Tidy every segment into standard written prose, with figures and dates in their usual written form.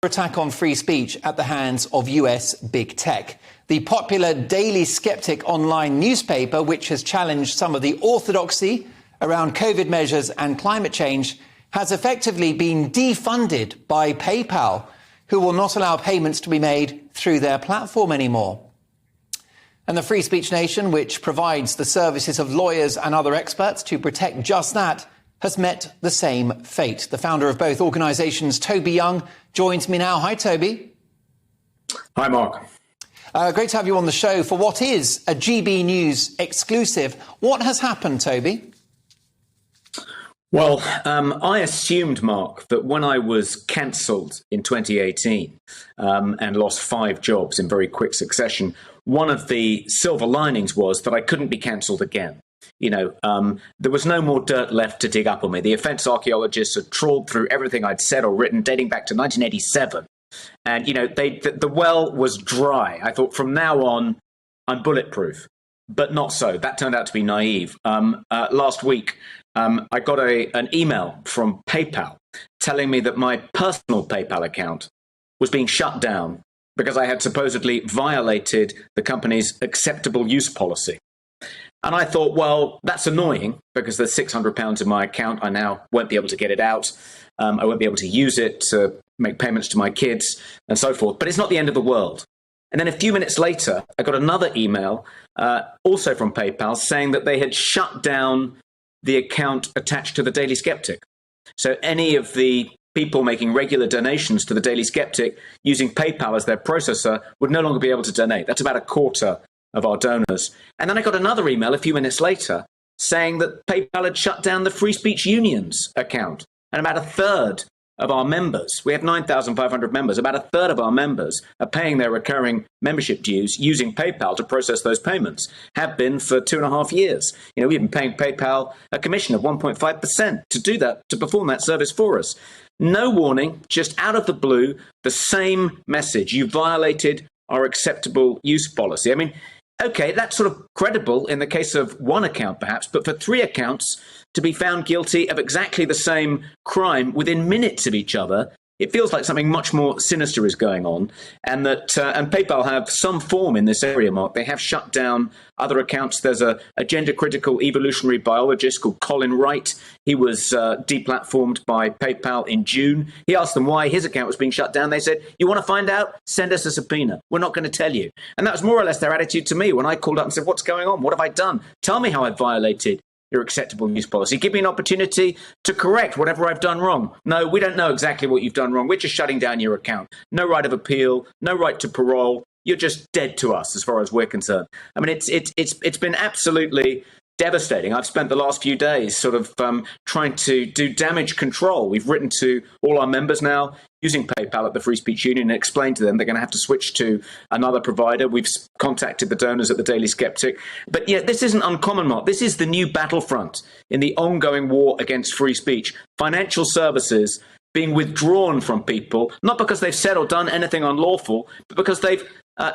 attack on free speech at the hands of US big tech. The popular Daily Skeptic online newspaper, which has challenged some of the orthodoxy around COVID measures and climate change, has effectively been defunded by PayPal, who will not allow payments to be made through their platform anymore. And the Free Speech Nation, which provides the services of lawyers and other experts to protect just that, has met the same fate. The founder of both organisations, Toby Young, joins me now. Hi, Toby. Hi, Mark. Great to have you on the show for what is a GB News exclusive. What has happened, Toby? Well, I assumed, Mark, that when I was cancelled in 2018 and lost 5 jobs in very quick succession, one of the silver linings was that I couldn't be cancelled again. You know, there was no more dirt left to dig up on me. The offence archaeologists had trawled through everything I'd said or written dating back to 1987. And, you know, the well was dry. I thought from now on, I'm bulletproof. But not so. That turned out to be naive. Last week, I got an email from PayPal telling me that my personal PayPal account was being shut down because I had supposedly violated the company's acceptable use policy. And I thought, well, that's annoying because there's £600 in my account. I now won't be able to get it out. I won't be able to use it to make payments to my kids and so forth. But it's not the end of the world. And then a few minutes later, I got another email, also from PayPal, saying that they had shut down the account attached to the Daily Skeptic. So any of the people making regular donations to the Daily Skeptic using PayPal as their processor would no longer be able to donate. That's about a quarter of our donors. And then I got another email a few minutes later saying that PayPal had shut down the Free Speech Union's account. And about a third of our members, we have 9,500 members, about a third of our members are paying their recurring membership dues using PayPal to process those payments, have been for 2.5 years. You know, we've been paying PayPal a commission of 1.5% to do that, to perform that service for us. No warning, just out of the blue, the same message. You violated our acceptable use policy. I mean, okay, that's sort of credible in the case of one account, perhaps, but for 3 accounts to be found guilty of exactly the same crime within minutes of each other, it feels like something much more sinister is going on, and that and PayPal have some form in this area, Mark. They have shut down other accounts. There's a gender-critical evolutionary biologist called Colin Wright. He was deplatformed by PayPal in June. He asked them why his account was being shut down. They said, you want to find out? Send us a subpoena. We're not going to tell you. And that was more or less their attitude to me when I called up and said, what's going on? What have I done? Tell me how I violated your acceptable use policy. Give me an opportunity to correct whatever I've done wrong. No, we don't know exactly what you've done wrong. We're just shutting down your account. No right of appeal, no right to parole. You're just dead to us as far as we're concerned. I mean, it's been absolutely devastating. I've spent the last few days sort of trying to do damage control. We've written to all our members now using PayPal at the Free Speech Union and explained to them they're going to have to switch to another provider. We've contacted the donors at the Daily Skeptic. But yeah, this isn't uncommon, Mark. This is the new battlefront in the ongoing war against free speech. Financial services being withdrawn from people, not because they've said or done anything unlawful, but because they've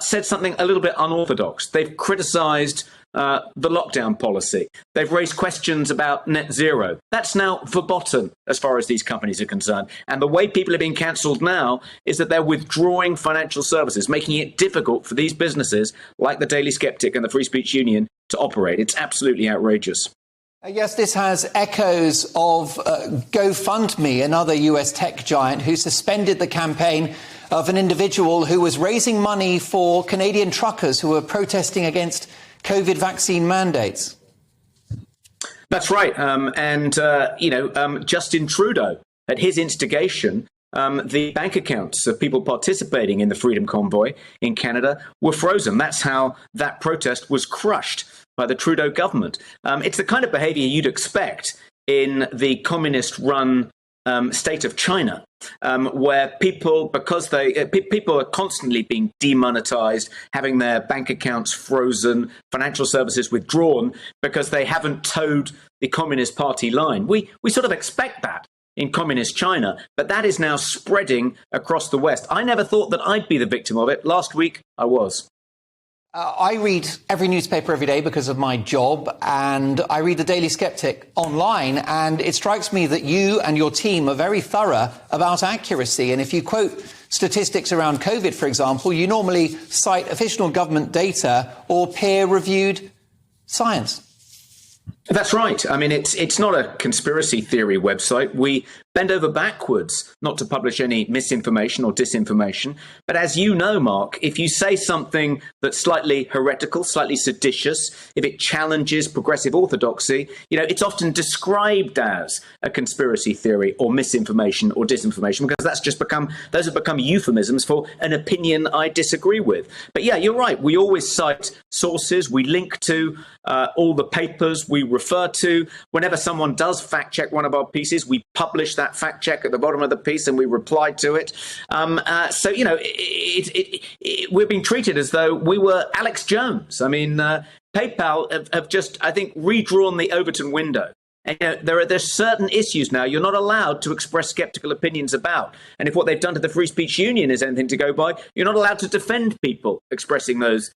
said something a little bit unorthodox. They've criticised the lockdown policy. They've raised questions about net zero. That's now verboten as far as these companies are concerned. And the way people are being cancelled now is that they're withdrawing financial services, making it difficult for these businesses like the Daily Skeptic and the Free Speech Union to operate. It's absolutely outrageous. Yes, this has echoes of GoFundMe, another US tech giant who suspended the campaign of an individual who was raising money for Canadian truckers who were protesting against COVID vaccine mandates. That's right. Justin Trudeau, at his instigation, the bank accounts of people participating in the Freedom Convoy in Canada were frozen. That's how that protest was crushed by the Trudeau government. It's the kind of behavior you'd expect in the communist-run state of China, where people, because people are constantly being demonetized, having their bank accounts frozen, financial services withdrawn, because they haven't towed the Communist Party line. We sort of expect that in communist China, but that is now spreading across the West. I never thought that I'd be the victim of it. Last week, I was. I read every newspaper every day because of my job, and I read the Daily Skeptic online, and it strikes me that you and your team are very thorough about accuracy. And if you quote statistics around COVID, for example, you normally cite official government data or peer-reviewed science. That's right. I mean, it's not a conspiracy theory website. We bend over backwards not to publish any misinformation or disinformation. But as you know, Mark, if you say something that's slightly heretical, slightly seditious, if it challenges progressive orthodoxy, it's often described as a conspiracy theory or misinformation or disinformation, because those have become euphemisms for an opinion I disagree with. But yeah, you're right. We always cite sources. We link to all the papers we refer to. Whenever someone does fact check one of our pieces, we publish that fact check at the bottom of the piece and we reply to it. So we're being treated as though we were Alex Jones. I mean, PayPal have just, I think, redrawn the Overton window. And there's certain issues now you're not allowed to express skeptical opinions about. And if what they've done to the Free Speech Union is anything to go by, you're not allowed to defend people expressing those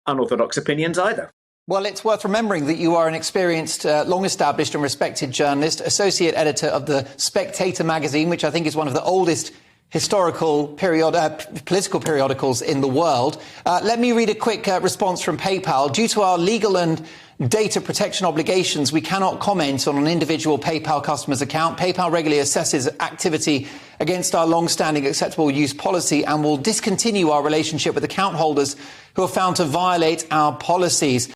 unorthodox opinions either. Well, it's worth remembering that you are an experienced, long-established and respected journalist, associate editor of the Spectator magazine, which I think is one of the oldest historical political periodicals in the world. Let me read a quick response from PayPal. Due to our legal and data protection obligations, we cannot comment on an individual PayPal customer's account. PayPal regularly assesses activity against our long-standing acceptable use policy and will discontinue our relationship with account holders who are found to violate our policies.